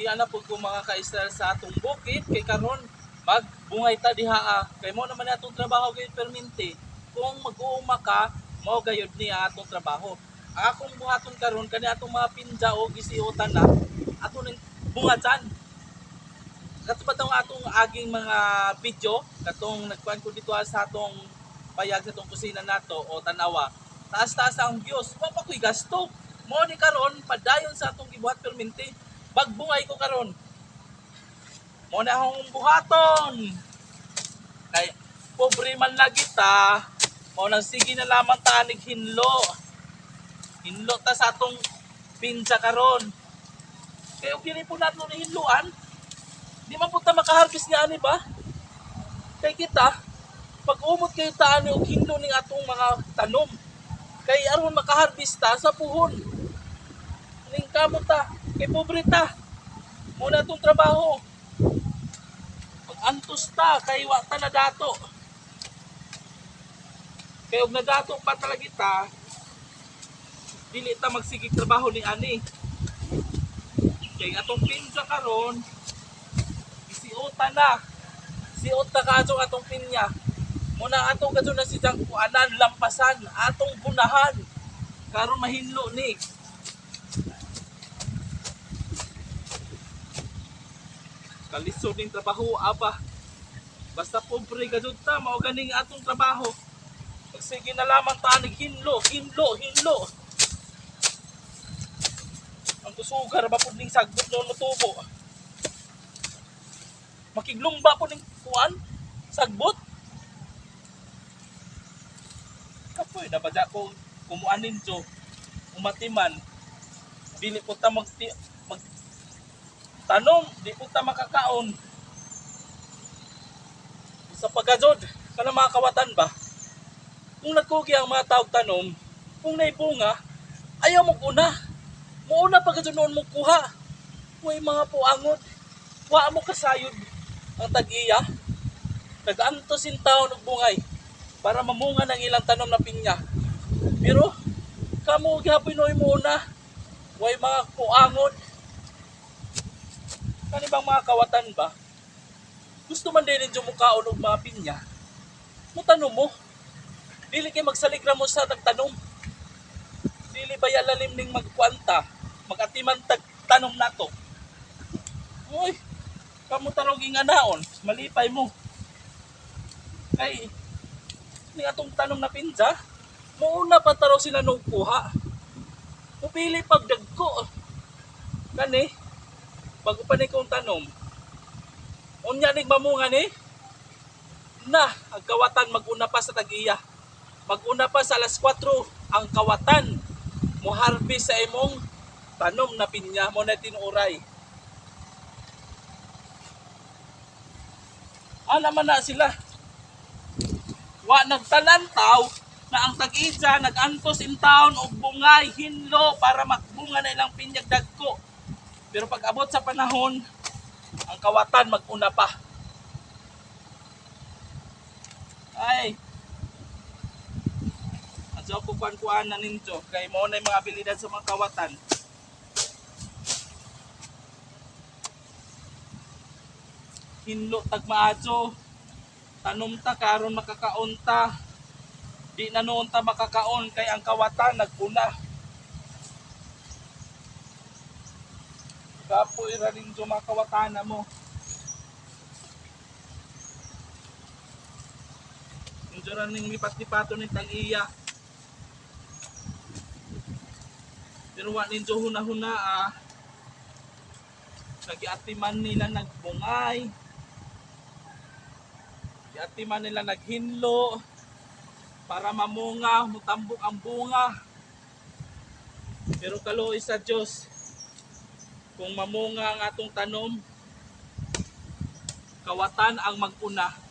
di ana pud ko mga ka-Israel sa atong bukid kay karon magbungay ta diha kay mo naman atong trabaho kay perminti. Kung mag-uuma ka, mao gayud ni atong trabaho. Akong buhaton karon kani atong mga pinja o gisiutan na ato ning bungatan. Katupad ang atong aging mga video katong nagkuan ko dito sa atong payag sa atong kusina nato o tanawa. Taas-taas ang views, wa pa koy gasto. Mao ni karon padayon sa atong gibuhat perminti. Bagbungay ko karon. Mo na akong buhaton. Kay pobre man lagi ta. Mo nang sige na lamang ta anig hinlo. Hinlo ta sa atong pinsa karon. Kay og dili po nato ni hinluan. Di man po ta makaharvest nga ani ba? Kay kita pag umot kayo ta ani og hinlo ning atong mga tanom. Kay aron makaharvest ta sa puhon. Ning kamot ta kay pobre ta. Mo na tong trabaho. Antos ta kay wa ta nadato. Kay og nadato pa talaga ta, dili ta magsigig trabaho ni ani. Kay atong pinsa karon, isiutan na. Siot na kaso atong pinya. Muna atong kaso na si kuanan lampasan, atong bunahan. Karon mahinlo ni. Kalisod ning trabaho apa. Basta pobre gadud ta mao ganing atong trabaho. Sige na lamang ta anig hinlo. Ang kusugar ba pud ning sagbot no mutubo. Makiglumba po ning kuan sagbot. Kapoy na badya ko kumuanin jo umatiman. Dili po ta tanom, di po ta makakaon. Sa pagkajod, kana mga kawatan ba? Kung nagkugi ang mga tawag tanom, kung naibunga, ayaw mo una. Muuna pagkajod noon mo kuha. Huwag mga puangod. Wa mo kasayod ang tag-iya. Nag-antosin taon og bungay para mamunga ng ilang tanom na pinya. Pero, kamo gihapinoy mo una. Huwag mga puangod. Kanibang mga kawatan ba? Gusto man din yung mukaon og mga pinya. Mutanong mo. Dili kay magsaligra mo sa nagtanom. Dili ba yalalim ning magkwanta, magatiman tanom nato. Uy, kamo tarong inganaon, malipay mo. Kay ning atong tanom na pinsa, muuna pa taro sila nung kuha. Upili pagdagko. Kani, bago pa ni kong tanom. Unya ning mamunga ni, na, ang kawatan mag-una pa sa tag-iya. Mag-una pa sa alas 4 ang kawatan mo harvest sa imong tanom na pinya mo na tinuray. Naman na sila. Wa nagtalantaw na ang tag-isa nag-antos in town og bungay, hinlo para magbunga na ilang pinyag dagko. Pero pag abot sa panahon, ang kawatan mag-una pa. Ay, so ko kuan na ninyo kay mo na yung mga abilidad sa mga kawatan. Hinlo tag maadso, tanom ta karon makakaon ta. Di na noon ta makakaon kay ang kawatan nagpuna. Kapoy ra rin sa mga kawatan na mo. Medyo ra ning lipat-lipato ni tag-iya. Pero wa ninyo huna-huna nagiatiman nila nagbungay. Giatiman nila naghinlo para mamunga, mutambok ang bunga. Pero kaluoy sa Dios, kung mamunga ang atong tanom, kawatan ang mag-una.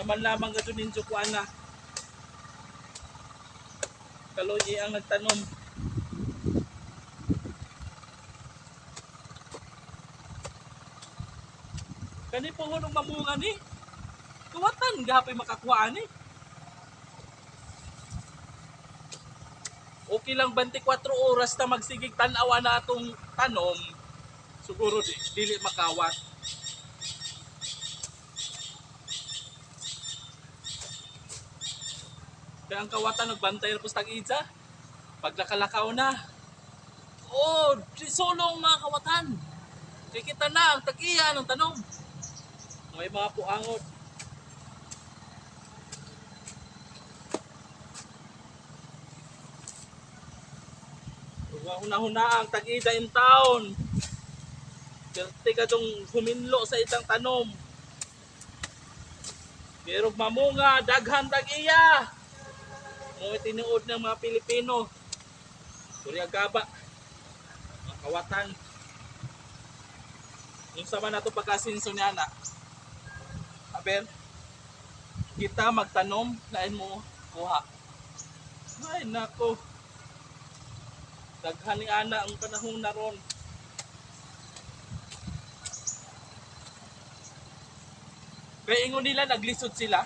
Naman lamang gadto ninyo kuan na kaloy ang nagtanom. Kani po hunong mamunga ni kawatan gapay makakuha ni. Okay lang 24 oras na magsigig tan-awa na atong tanom, siguro dili makawat. Kaya ang kawatan nagbantay na pustag idsa, pag nakalakaw na, oh, di sulong mga kawatan. Kaya kita na ang tag-iya ng tanom. May mga puangod. Huna-huna ang tag-ida in town. Kerte ka dong huminlo sa itang tanom. Pero mamunga, daghan tag-iya. Mga tinuod ng mga Pilipino. Surya gaba. Mga kawatan. Yung sama na ito pagkasinso niya na. Aber, kita magtanom, lain mo kuha. Ay nako. Daghan ni ana ang panahon na ron. Kaya ingon nila naglisod sila.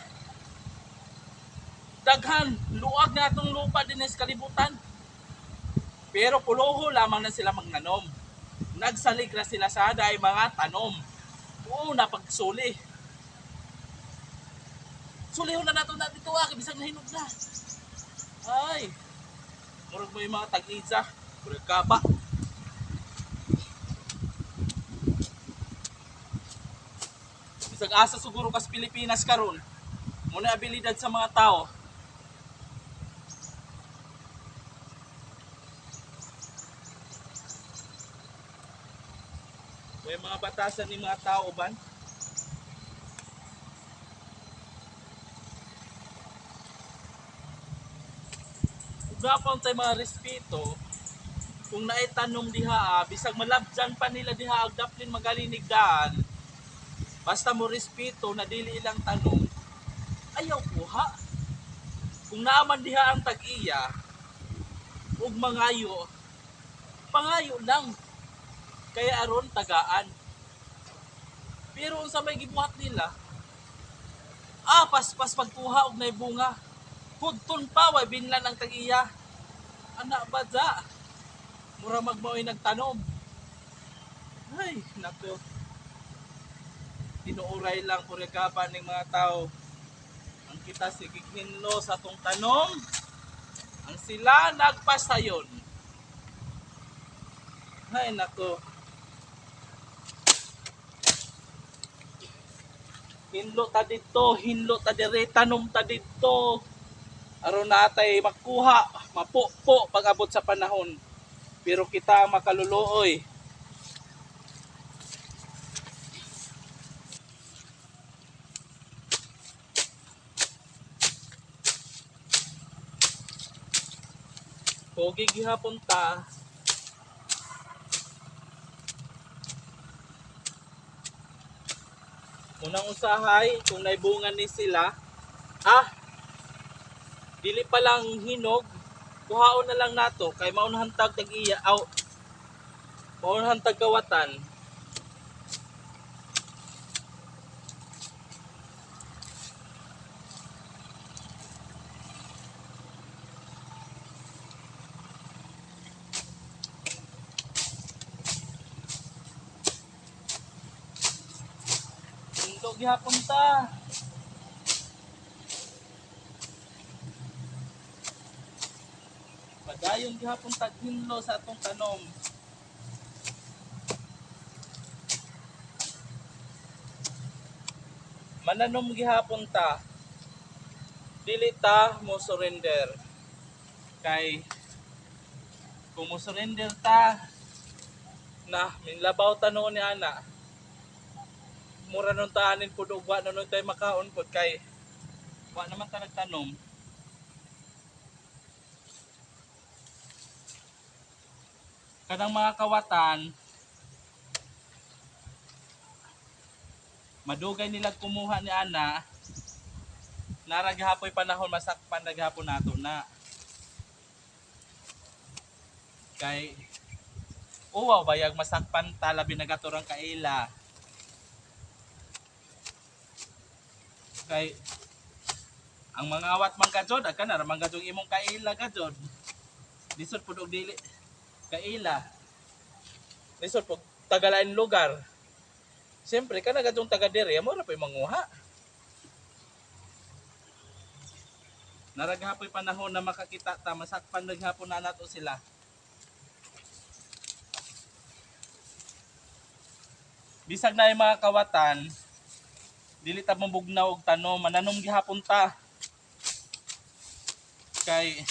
Daghan, luag na itong lupa din sa kalibutan. Pero puloho lamang na sila magnanom. Nagsalig na sila sa aday mga tanom. Oo, napagsuli. Sulihon na nato na dito bisag nahinog na. Ay, murag mo yung mga tag-idsa. Murag kaba. Bisag asa siguro kas Pilipinas karon. Muna abilidad sa mga tao. May mga batasan ni mga tao ban. Gapon tay mga respeto kung naitanom diha bisag malabjan pa nila diha ag daplin magalinigdaan. Basta mo respeto na dili ilang tanong, ayaw kuha. Kung naaman diha ang tag-iya ug mangayo, pangayo lang. Kaya aron tagaan. Pero unsa may gibuhat nila? Paspas pagkuha og nay bunga. Hudton pa way binlan ang tag-iya. Ana ba da? Mura magmaoy nagtanom. Ay, nako. Tinuuray lang purikapan ng mga tao. Ang kita sigig hinlo sa atong tanom, ang sila nagpasayon. Ay nako. Hinlo ta dito, hinlo ta dire, tanom ta dito. Aron natay makuha, mapupo pag abot sa panahon. Pero kita ang makaluluoy. Pogi gihapon ta. Unang usahay kung naibungan ni sila, dili pa lang hinog, kuhaon na lang nato kay maunahan tag tag-iya aw maunahan tag kawatan. Hinlo gihapon ta. Padayon gihapon tag hinlo sa atong tanom. Mananom gihapon ta. Dili ta mo surrender. Kay kung mo surrender ta na minlabaw ta noon ni ana. Mura nun taanin pud ug wa na nun tay makaon pud kay wa naman ta nagtanom. Kanang mga kawatan madugay nila kumuha ni ana nara gihapoy panahon masakpan naghapon nato na kay uwaw bayag masakpan ta labi nagaturang kaila kay ang mga awat man kajod akan na man kajod imong kaila kajod Lisod pud og dili kaila. Lisod pud tagalain lugar. Siyempre kana gadtong taga diri mo ra pay manguha. Naraghapoy panahon na makakita ta masakpan naghapon na nato sila. Bisag na yung mga kawatan, dili ta mabugnaw og tanom, mananom gihapon ta. Kay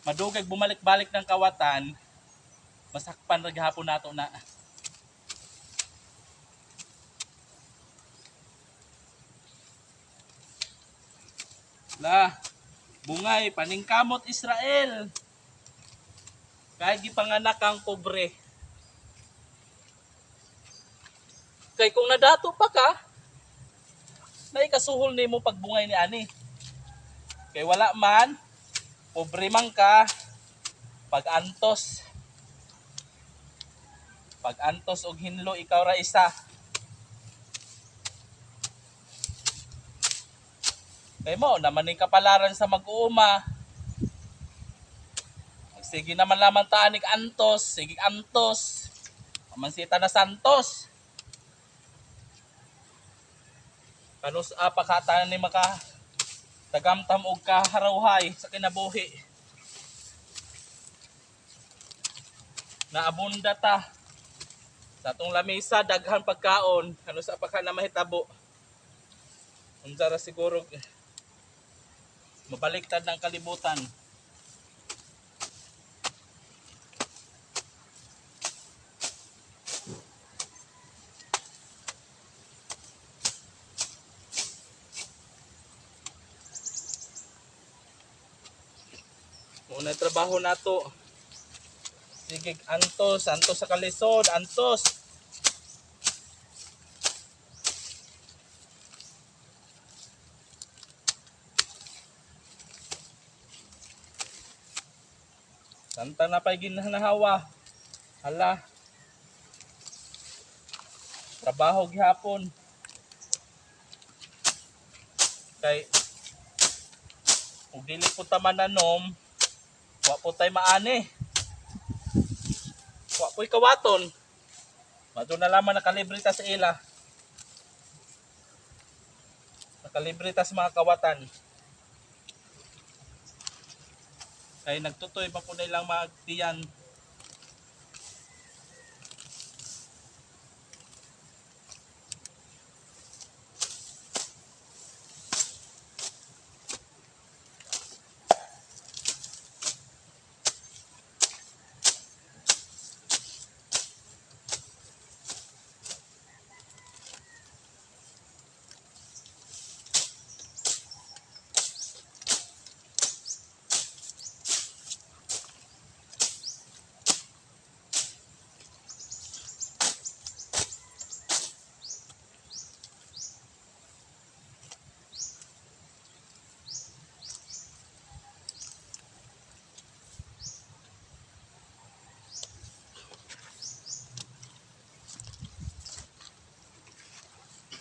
madugay bumalik-balik ng kawatan, masakpan ra gihapon nato na. La, bungay paningkamot Israel. Kay gipanganak kang pobre. Kay kung nadato pa ka, naikasuhol nimo pagbungay ni ani. Kay wala man, pobre man ka, pag-antos. Pag-antos og hinlo ikaw ra isa. Kay mo naman ni kapalaran sa mag-uuma. Sige naman lamang taanig antos, sige antos. Amansita na santos. Kanus apakatan ni maka tagamtam og kaharawhay sa kinabuhi. Naabunda ta. Sa atong lamesa daghan pagkaon, kanus apaka na mahitabo. Unsa ra siguro mabaliktad ng kalibutan. Muna trabaho nato. Sige antos, antos sa kalisod, antos. Santa na pa'y ginanahawa. Hala. Trabaho gihapon. Kay kung dili po ta mananom, wa po tay maani. Wa po'y kawaton. Mato na lamang nakalibrita sa ila. Nakalibrita sa mga kawatan. Kay nagtutoy pa po nilang magtiyan